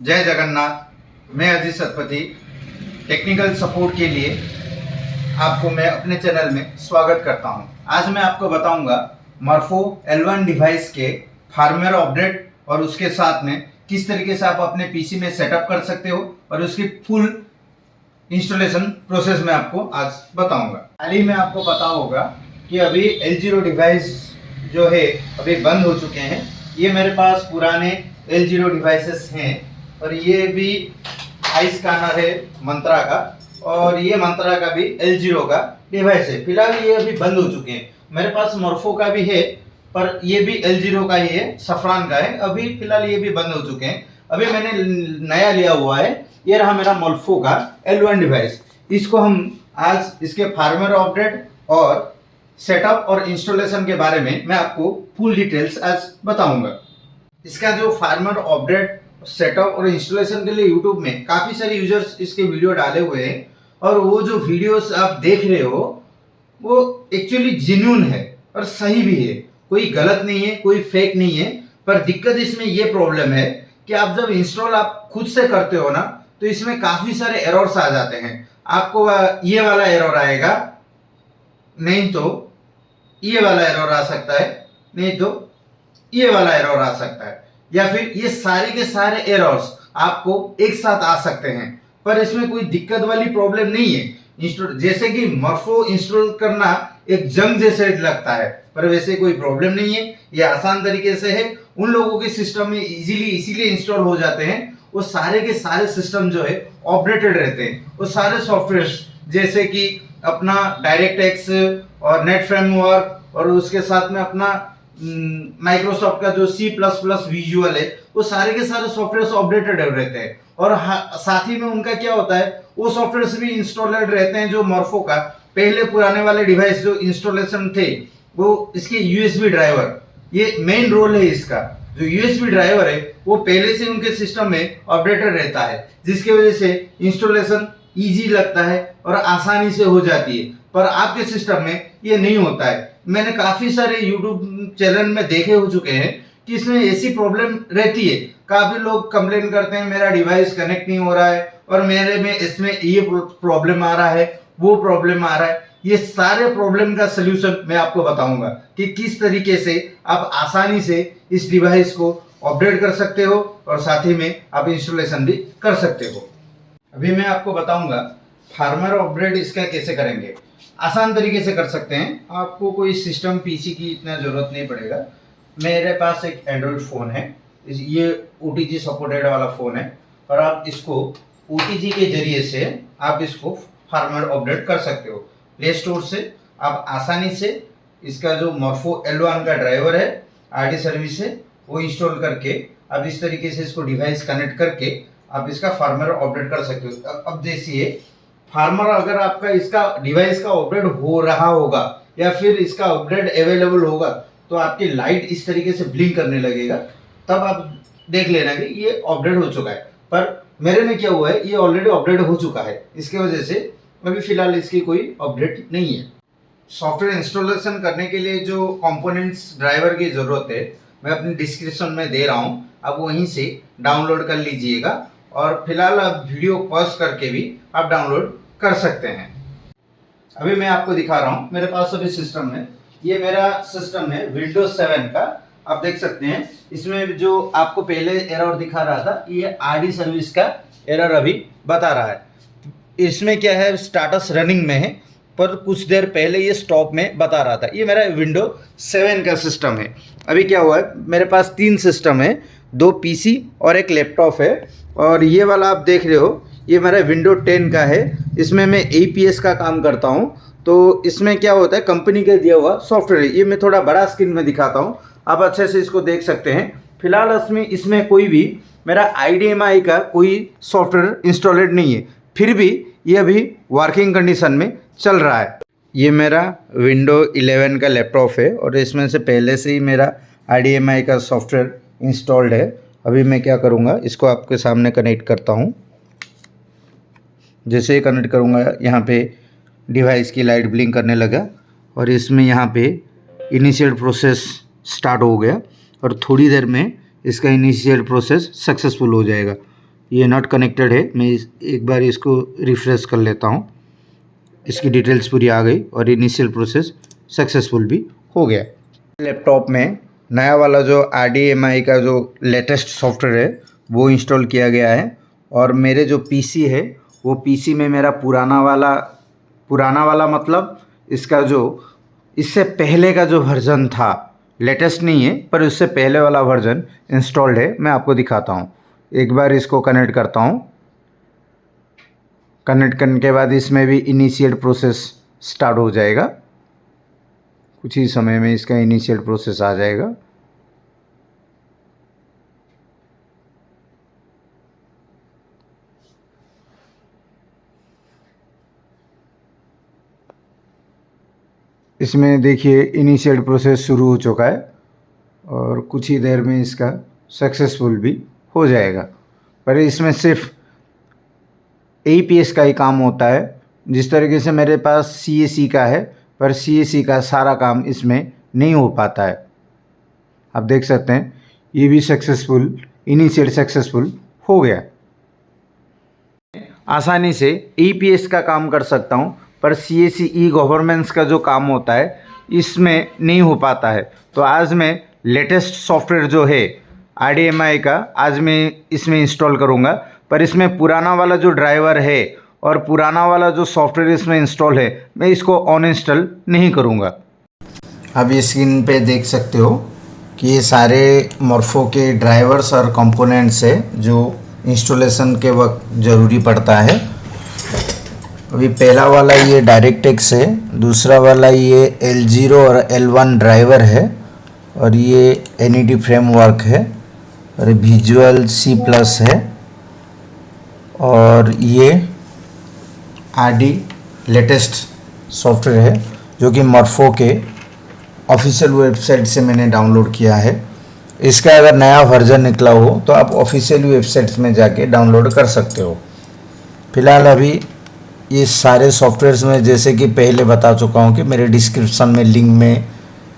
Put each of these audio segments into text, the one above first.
जय जगन्नाथ। मैं Ajit Satpathy. Technical support के लिए आपको मैं अपने चैनल में स्वागत करता हूं। आज मैं आपको बताऊंगा मर्फो L1 डिवाइस के फार्मवेयर अपडेट और उसके साथ में किस तरीके से आप अपने पीसी में सेटअप कर सकते हो और उसकी फुल इंस्टॉलेशन प्रोसेस में आपको आज बताऊंगा। हाल ही में आपको पता होगा कि अभी L0 डिवाइस जो है अभी बंद हो चुके हैं। ये मेरे पास पुराने L0 डिवाइसेस हैं और ये भी आई स्कैनर है मंत्रा का, और ये मंत्रा का भी L0 का डिवाइस है। फिलहाल ये अभी बंद हो चुके हैं। मेरे पास मॉर्फो का भी है पर ये भी L0 का ही है, सफरान का है। अभी फिलहाल ये भी बंद हो चुके हैं। अभी मैंने नया लिया हुआ है, ये रहा मेरा मॉर्फो का L1 डिवाइस। इसको हम आज इसके फार्मवेयर अपडेट और सेटअप और इंस्टॉलेशन के बारे में मैं आपको फुल डिटेल्स आज बताऊंगा। इसका जो फार्मवेयर अपडेट सेटअप और इंस्टॉलेशन के लिए यूट्यूब में काफ़ी सारे यूजर्स इसके वीडियो डाले हुए हैं, और वो जो वीडियोस आप देख रहे हो वो एक्चुअली जेन्युइन है और सही भी है। कोई गलत नहीं है, कोई फेक नहीं है। पर दिक्कत इसमें ये प्रॉब्लम है कि आप जब इंस्टॉल आप खुद से करते हो ना, तो इसमें काफ़ी सारे एरर्स आ जाते हैं। आपको ये वाला एरर आएगा, नहीं तो ये वाला एरर आ सकता है, नहीं तो ये वाला एरर आ सकता है, या फिर ये सारे के सारे एरर्स आपको एक साथ आ सकते हैं। पर इसमें कोई दिक्कत वाली प्रॉब्लम नहीं है। इंस्टॉल जैसे कि मर्फो इंस्टॉल करना एक जंग जैसे लगता है, पर वैसे कोई प्रॉब्लम नहीं है। ये आसान तरीके से है। उन लोगों के सिस्टम में इजीली इसीलिए इंस्टॉल हो जाते हैं, वो सारे के सारे सिस्टम जो है अपडेटेड रहते हैं। वो सारे सॉफ्टवेयर जैसे कि अपना डायरेक्ट एक्स और नेट फ्रेमवर्क और उसके साथ में अपना माइक्रोसॉफ्ट का जो C++ विजुअल है, वो सारे के सारे सॉफ्टवेयर अपडेटेड रहते हैं। और साथ ही में उनका क्या होता है, वो सॉफ्टवेयर भी इंस्टॉलेड रहते हैं। जो मॉर्फो का पहले पुराने वाले डिवाइस जो इंस्टॉलेशन थे, वो इसके USB ड्राइवर, ये मेन रोल है इसका। जो USB ड्राइवर है वो पहले से उनके सिस्टम में अपडेटेड रहता है, जिसकी वजह से इंस्टॉलेशन ईजी लगता है और आसानी से हो जाती है। पर आपके सिस्टम में ये नहीं होता है। मैंने काफ़ी सारे यूट्यूब चैनल में देखे हो चुके हैं कि इसमें ऐसी प्रॉब्लम रहती है। काफ़ी लोग कंप्लेन करते हैं मेरा डिवाइस कनेक्ट नहीं हो रहा है और मेरे में इसमें ये प्रॉब्लम आ रहा है, वो प्रॉब्लम आ रहा है। ये सारे प्रॉब्लम का सलूशन मैं आपको बताऊंगा कि किस तरीके से आप आसानी से इस डिवाइस को अपडेट कर सकते हो और साथ ही में आप इंस्टॉलेशन भी कर सकते हो। अभी मैं आपको बताऊंगा फार्मवेयर अपडेट इसका कैसे करेंगे। आसान तरीके से कर सकते हैं। आपको कोई सिस्टम पीसी की इतना ज़रूरत नहीं पड़ेगा। मेरे पास एक एंड्रॉयड फ़ोन है, ये OTG सपोर्टेड वाला फ़ोन है, और आप इसको OTG के ज़रिए से आप इसको फार्मवेयर अपडेट कर सकते हो। प्ले स्टोर से आप आसानी से इसका जो मॉर्फो L1 का ड्राइवर है, RD सर्विस है, वो इंस्टॉल करके आप इस तरीके से इसको डिवाइस कनेक्ट करके आप इसका फार्मवेयर अपडेट कर सकते हो। अब देखिए, फार्मर अगर आपका इसका डिवाइस का अपडेट हो रहा होगा या फिर इसका अपडेट अवेलेबल होगा, तो आपकी लाइट इस तरीके से ब्लिंक करने लगेगा। तब आप देख लेना कि ये अपडेट हो चुका है। पर मेरे में क्या हुआ है, ये ऑलरेडी अपडेट हो चुका है, इसके वजह से अभी फिलहाल इसकी कोई अपडेट नहीं है। सॉफ्टवेयर इंस्टॉलेशन करने के लिए जो कंपोनेंट्स ड्राइवर की ज़रूरत है, मैं अपनी डिस्क्रिप्शन में दे रहा हूँ, आप वहीं से डाउनलोड कर लीजिएगा। और फिलहाल आप वीडियो पॉज करके भी आप डाउनलोड कर सकते हैं। अभी मैं आपको दिखा रहा हूँ, मेरे पास अभी सिस्टम है, ये मेरा सिस्टम है विंडोज 7 का। आप देख सकते हैं इसमें जो आपको पहले एरर दिखा रहा था, ये RD सर्विस का एरर अभी बता रहा है। इसमें क्या है, स्टाटस रनिंग में है, पर कुछ देर पहले ये स्टॉप में बता रहा था। ये मेरा विंडोज 7 का सिस्टम है। अभी क्या हुआ है, मेरे पास 3 सिस्टम है, 2 PC और एक लैपटॉप है। और ये वाला आप देख रहे हो, ये मेरा विंडो 10 का है। इसमें मैं APS का काम करता हूँ। तो इसमें क्या होता है, कंपनी का दिया हुआ सॉफ्टवेयर है। ये मैं थोड़ा बड़ा स्क्रीन में दिखाता हूँ, आप अच्छे से इसको देख सकते हैं। फिलहाल इसमें कोई भी मेरा IDMI का कोई सॉफ्टवेयर इंस्टॉलेड नहीं है, फिर भी ये अभी वर्किंग कंडीशन में चल रहा है। ये मेरा विंडो 11 का लैपटॉप है और इसमें से पहले से ही मेरा IDMI का सॉफ्टवेयर इंस्टॉल्ड है। अभी मैं क्या करूँगा, इसको आपके सामने कनेक्ट करता हूँ। जैसे ही कनेक्ट करूँगा, यहाँ पे डिवाइस की लाइट ब्लिंक करने लगा और इसमें यहाँ पे इनिशियल प्रोसेस स्टार्ट हो गया और थोड़ी देर में इसका इनिशियल प्रोसेस सक्सेसफुल हो जाएगा। ये नॉट कनेक्टेड है। मैं एक बार इसको रिफ्रेश कर लेता हूँ। इसकी डिटेल्स पूरी आ गई और इनिशियल प्रोसेस सक्सेसफुल भी हो गया। लैपटॉप में नया वाला जो RDMI का जो लेटेस्ट सॉफ्टवेयर है वो इंस्टॉल किया गया है, और मेरे जो PC है वो PC में मेरा पुराना वाला मतलब इसका जो इससे पहले का जो वर्जन था, लेटेस्ट नहीं है पर उससे पहले वाला वर्जन इंस्टॉल्ड है। मैं आपको दिखाता हूँ। एक बार इसको कनेक्ट करता हूँ। कनेक्ट करने के बाद इसमें भी इनिशियल प्रोसेस स्टार्ट हो जाएगा। कुछ ही समय में इसका इनिशियल प्रोसेस आ जाएगा। इसमें देखिए इनिशियल प्रोसेस शुरू हो चुका है और कुछ ही देर में इसका सक्सेसफुल भी हो जाएगा। पर इसमें सिर्फ APS का ही काम होता है। जिस तरीके से मेरे पास CAC का है, पर CAC का सारा काम इसमें नहीं हो पाता है। आप देख सकते हैं ये भी सक्सेसफुल, इनिशियल सक्सेसफुल हो गया। आसानी से APS का काम कर सकता हूँ, पर CAC गवर्नेंस का जो काम होता है इसमें नहीं हो पाता है। तो आज मैं लेटेस्ट सॉफ्टवेयर जो है RDMI का आज मैं इसमें इंस्टॉल करूँगा, पर इसमें पुराना वाला जो ड्राइवर है और पुराना वाला जो सॉफ्टवेयर इसमें इंस्टॉल है मैं इसको ऑन इंस्टॉल नहीं करूँगा। अब ये स्क्रीन पे देख सकते हो कि ये सारे मॉर्फो के ड्राइवर्स और कंपोनेंट्स है जो इंस्टॉलेशन के वक्त ज़रूरी पड़ता है। अभी पहला वाला ये डायरेक्टेक्स है, दूसरा वाला ये L0 और L1 ड्राइवर है, और ये NET फ्रेमवर्क है, और विजुअल C+ है, और ये RD लेटेस्ट सॉफ्टवेयर है जो कि मॉर्फो के ऑफिशियल वेबसाइट से मैंने डाउनलोड किया है। इसका अगर नया वर्जन निकला हो तो आप ऑफिशियल वेबसाइट्स में जाके डाउनलोड कर सकते हो। फिलहाल अभी ये सारे सॉफ्टवेयर्स में जैसे कि पहले बता चुका हूँ कि मेरे डिस्क्रिप्शन में लिंक में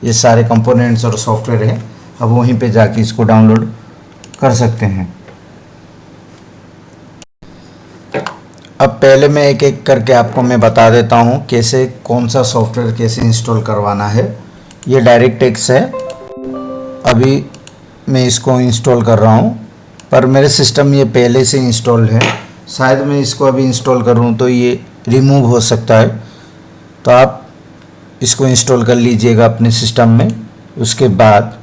ये सारे कंपोनेंट्स और सॉफ्टवेयर हैं। अब वहीं पे जाके इसको डाउनलोड कर सकते हैं। अब पहले मैं एक एक करके आपको मैं बता देता हूँ कैसे कौन सा सॉफ्टवेयर कैसे इंस्टॉल करवाना है। ये डायरेक्टेक्स है, अभी मैं इसको इंस्टॉल कर रहा हूँ, पर मेरे सिस्टम ये पहले से इंस्टॉल है। शायद मैं इसको अभी इंस्टॉल करूँ तो ये रिमूव हो सकता है, तो आप इसको इंस्टॉल कर लीजिएगा अपने सिस्टम में। उसके बाद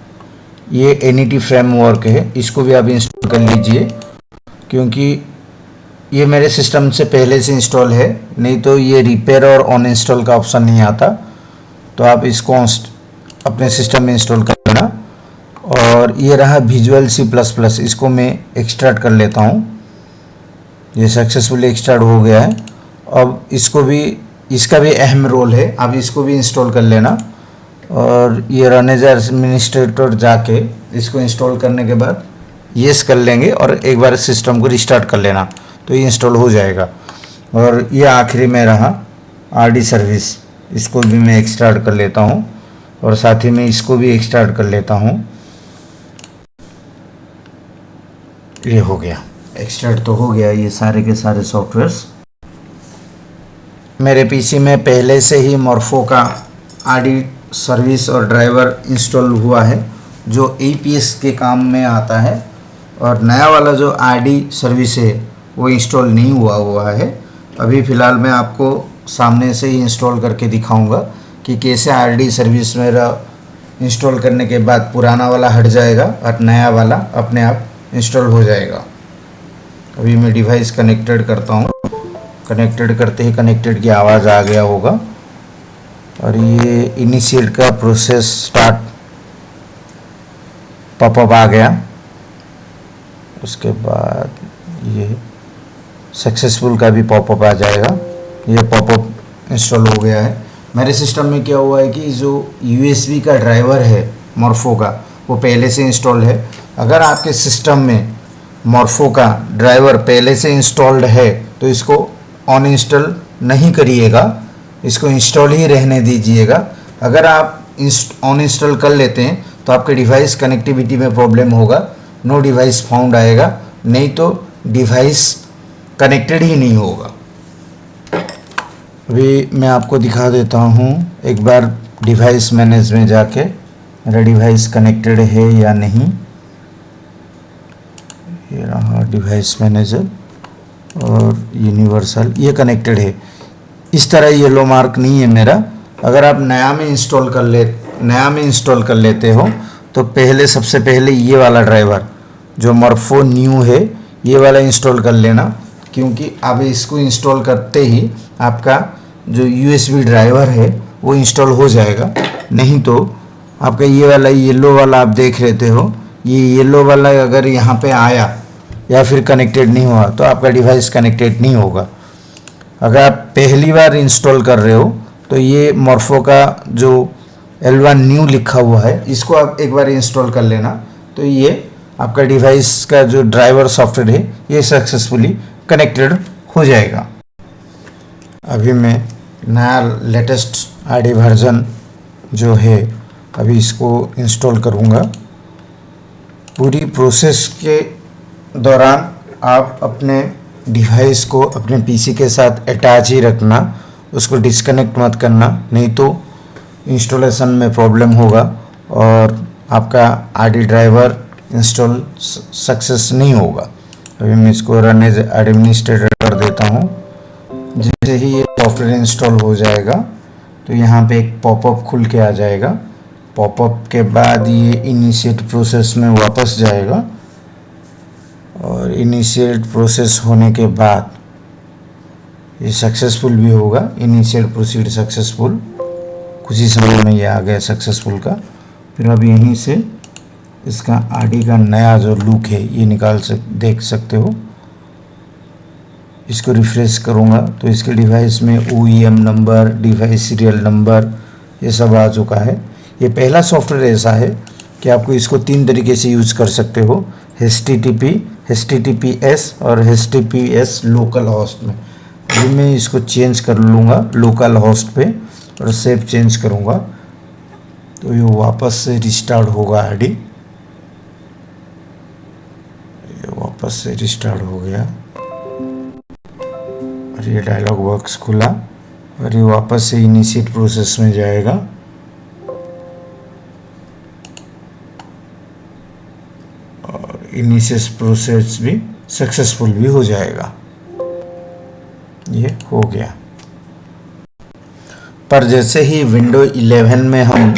ये NET फ्रेमवर्क है, इसको भी आप इंस्टॉल कर लीजिए, क्योंकि ये मेरे सिस्टम से पहले से इंस्टॉल है। नहीं तो ये रिपेयर और ऑन इंस्टॉल का ऑप्शन नहीं आता, तो आप इसको अपने सिस्टम में इंस्टॉल कर लेना। और ये रहा विजुअल C++, इसको मैं एक्सट्रैक्ट कर लेता हूँ। ये सक्सेसफुली एक्सट्रैक्ट हो गया है। अब इसको भी, इसका भी अहम रोल है, आप इसको भी इंस्टॉल कर लेना। और ये रन एज एडमिनिस्ट्रेटर जाके इसको इंस्टॉल करने के बाद येस कर लेंगे और एक बार सिस्टम को रिस्टार्ट कर लेना, तो ये इंस्टॉल हो जाएगा। और ये आखिरी में रहा RD सर्विस, इसको भी मैं एक्सट्रैक्ट कर लेता हूँ और साथ ही में इसको भी एक्सट्रैक्ट कर लेता हूँ। ये हो गया, एक्सट्रैक्ट तो हो गया ये सारे के सारे सॉफ्टवेयर्स। मेरे PC में पहले से ही मॉर्फो का RD सर्विस और ड्राइवर इंस्टॉल हुआ है जो APS के काम में आता है, और नया वाला जो RD सर्विस है वो इंस्टॉल नहीं हुआ है। अभी फ़िलहाल मैं आपको सामने से ही इंस्टॉल करके दिखाऊंगा कि कैसे RD सर्विस मेरा इंस्टॉल करने के बाद पुराना वाला हट जाएगा और नया वाला अपने आप इंस्टॉल हो जाएगा। अभी मैं डिवाइस कनेक्टेड करता हूँ। कनेक्टेड करते ही कनेक्टेड की आवाज़ आ गया होगा, और ये इनिशिएट का प्रोसेस स्टार्ट पॉपअप आ गया। उसके बाद ये सक्सेसफुल का भी पॉपअप आ जाएगा। ये पॉपअप इंस्टॉल हो गया है। मेरे सिस्टम में क्या हुआ है कि जो USB का ड्राइवर है मॉर्फो का वो पहले से इंस्टॉल्ड है। अगर आपके सिस्टम में मॉर्फो का ड्राइवर पहले से इंस्टॉल्ड है तो इसको ऑन इंस्टॉल नहीं करिएगा, इसको इंस्टॉल ही रहने दीजिएगा। अगर आप ऑन इंस्टॉल कर लेते हैं तो आपके डिवाइस कनेक्टिविटी में प्रॉब्लम होगा, नो डिवाइस फाउंड आएगा, नहीं तो डिवाइस कनेक्टेड ही नहीं होगा। अभी मैं आपको दिखा देता हूँ एक बार डिवाइस मैनेज में जाके मेरा डिवाइस कनेक्टेड है या नहीं। ये रहा डिवाइस मैनेजर और यूनिवर्सल, ये कनेक्टेड है। इस तरह येलो मार्क नहीं है मेरा। अगर आप नया में इंस्टॉल कर लेते हो तो पहले सबसे पहले ये वाला ड्राइवर जो मॉर्फो न्यू है ये वाला इंस्टॉल कर लेना, क्योंकि अब इसको इंस्टॉल करते ही आपका जो यूएसबी ड्राइवर है वो इंस्टॉल हो जाएगा। नहीं तो आपका ये वाला येलो वाला आप देख लेते हो, ये येलो वाला अगर यहाँ पे आया या फिर कनेक्टेड नहीं हुआ तो आपका डिवाइस कनेक्टेड नहीं होगा। अगर आप पहली बार इंस्टॉल कर रहे हो तो ये मॉर्फो का जो L1 न्यू लिखा हुआ है इसको आप एक बार इंस्टॉल कर लेना, तो ये आपका डिवाइस का जो ड्राइवर सॉफ्टवेयर है ये सक्सेसफुली कनेक्टेड हो जाएगा। अभी मैं नया लेटेस्ट आईडी वर्जन जो है अभी इसको इंस्टॉल करूँगा। पूरी प्रोसेस के दौरान आप अपने डिवाइस को अपने पीसी के साथ अटैच ही रखना, उसको डिस्कनेक्ट मत करना, नहीं तो इंस्टॉलेशन में प्रॉब्लम होगा और आपका आईडी ड्राइवर इंस्टॉल सक्सेस नहीं होगा। अभी मैं इसको रन एज एडमिनिस्ट्रेटर कर देता हूँ। जैसे ही ये सॉफ्टवेयर इंस्टॉल हो जाएगा तो यहाँ पे एक पॉपअप खुल के आ जाएगा। पॉपअप के बाद ये इनिशिएट प्रोसेस में वापस जाएगा और इनिशिएट प्रोसेस होने के बाद ये सक्सेसफुल भी होगा। इनिशिएट प्रोसीड सक्सेसफुल, कुछ ही समय में ये आ गया सक्सेसफुल का। फिर अब यहीं से इसका आईडी का नया जो लुक है ये देख सकते हो। इसको रिफ्रेश करूँगा तो इसके डिवाइस में OEM number, device serial number ये सब आ चुका है। ये पहला सॉफ्टवेयर ऐसा है कि आपको इसको 3 तरीके से यूज़ कर सकते हो, HTTP, HTTPS और HTTPS लोकल होस्ट में। अभी मैं इसको चेंज कर लूँगा लोकल होस्ट पे और सेव चेंज करूँगा तो ये वापस से रिस्टार्ट होगा आईडी। ये वापस से रिस्टार्ट हो गया और ये डायलॉग बॉक्स खुला और ये वापस से इनिशिएट प्रोसेस में जाएगा। और इनिशिएट प्रोसेस भी सक्सेसफुल भी हो जाएगा। ये हो गया। पर जैसे ही विंडो 11 में हम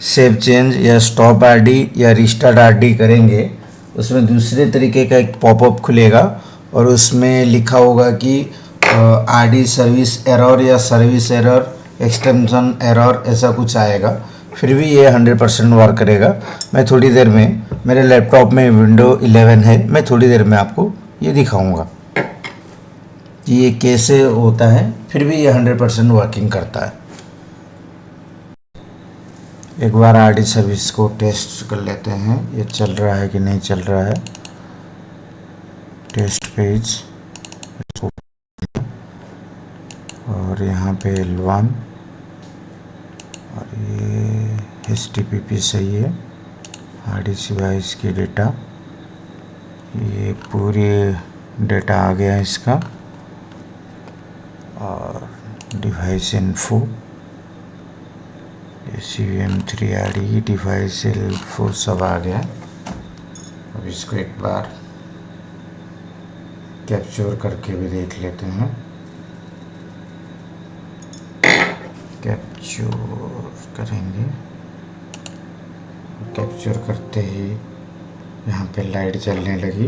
सेव चेंज या स्टॉप आईडी या रिस्टार्ट आईडी करेंगे उसमें दूसरे तरीके का एक पॉपअप खुलेगा और उसमें लिखा होगा कि आईडी सर्विस एरर या सर्विस एरर, एक्सटेंशन एरर ऐसा कुछ आएगा। फिर भी ये 100% वर्क करेगा। मैं थोड़ी देर में, मेरे लैपटॉप में विंडो 11 है, मैं थोड़ी देर में आपको ये दिखाऊंगा कि ये कैसे होता है। फिर भी ये 100% वर्किंग करता है। एक बार आईडी सर्विस को टेस्ट कर लेते हैं, ये चल रहा है कि नहीं चल रहा है। टेस्ट पेज और यहाँ पे L1 और ये HTTP सही है। आईडी डिवाइस की डेटा, ये पूरी डेटा आ गया इसका और डिवाइस इन्फो, ये CVM3 आईडी डिवाइस L4 सब आ गया। अब इसको एक बार कैप्चर करके भी देख लेते हैं। कैप्चर करेंगे, कैप्चर करते ही यहाँ पे लाइट जलने लगी।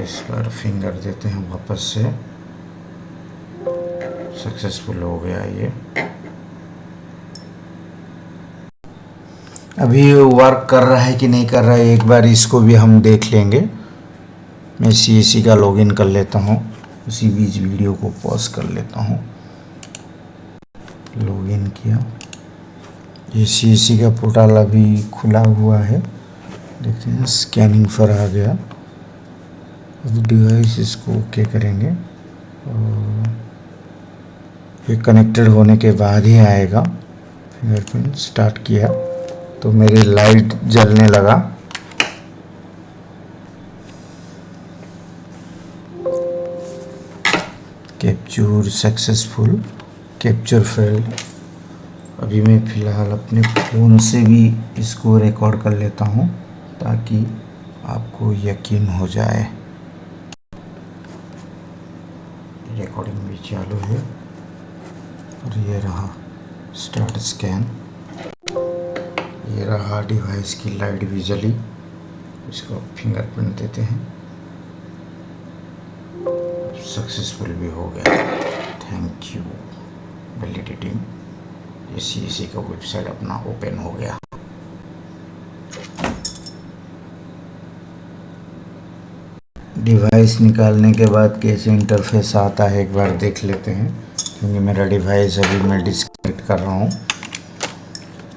इस पर फिंगर देते हैं, वापस से सक्सेसफुल हो गया ये। अभी वर्क कर रहा है कि नहीं कर रहा है एक बार इसको भी हम देख लेंगे। मैं CAC का लॉगिन कर लेता हूँ, उसी बीच वीडियो को पॉज कर लेता हूँ। लॉगिन किया, ये CAC का पोर्टल अभी खुला हुआ है, देखते हैं। स्कैनिंग पर आ गया। अब डिवाइस इसको ओके करेंगे और ये कनेक्टेड होने के बाद ही आएगा। फिंगरप्रिंट स्टार्ट किया तो मेरी लाइट जलने लगा। Capture successful, capture failed. अभी मैं फ़िलहाल अपने फ़ोन से भी इसको रिकॉर्ड कर लेता हूँ ताकि आपको यकीन हो जाए। रिकॉर्डिंग भी चालू है और ये रहा स्टार्ट स्कैन। ये रहा डिवाइस की लाइट भी जली। इसको फिंगरप्रिंट देते हैं। सक्सेसफुल भी हो गया। Thank you validating. इसी का वेबसाइट अपना ओपन हो गया। डिवाइस निकालने के बाद कैसे इंटरफेस आता है एक बार देख लेते हैं, क्योंकि मेरा डिवाइस अभी मैं डिस्कनेक्ट कर रहा हूँ।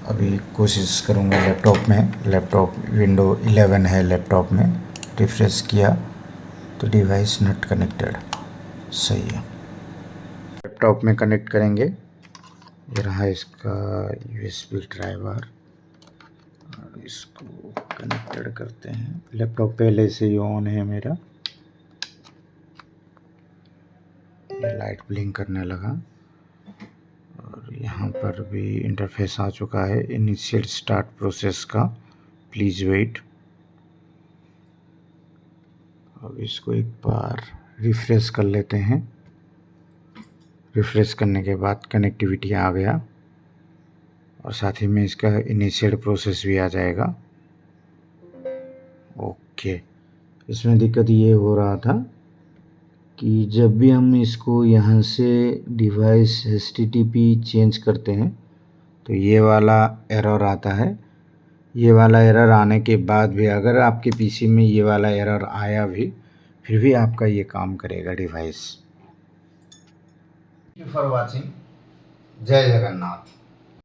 अभी कोशिश करूँगा लैपटॉप में, लैपटॉप विंडो 11 है लैपटॉप में। रिफ्रेश किया तो डिवाइस नॉट कनेक्टेड, सही है। लैपटॉप में कनेक्ट करेंगे। ये रहा इसका यूएसबी ड्राइवर और इसको कनेक्टेड करते हैं। लैपटॉप पहले से ही ऑन है मेरा। ये लाइट ब्लिंक करने लगा और यहाँ पर भी इंटरफेस आ चुका है इनिशियल स्टार्ट प्रोसेस का, प्लीज़ वेट। अब इसको एक बार रिफ्रेश कर लेते हैं। रिफ्रेश करने के बाद कनेक्टिविटी आ गया और साथ ही में इसका इनिशियल प्रोसेस भी आ जाएगा। ओके, इसमें दिक्कत ये हो रहा था कि जब भी हम इसको यहाँ से डिवाइस HTTP चेंज करते हैं तो ये वाला एरर आता है। ये वाला एरर आने के बाद भी अगर आपके पीसी में ये वाला एरर आया भी, फिर भी आपका ये काम करेगा device. Thank you for watching. जय जगन्नाथ।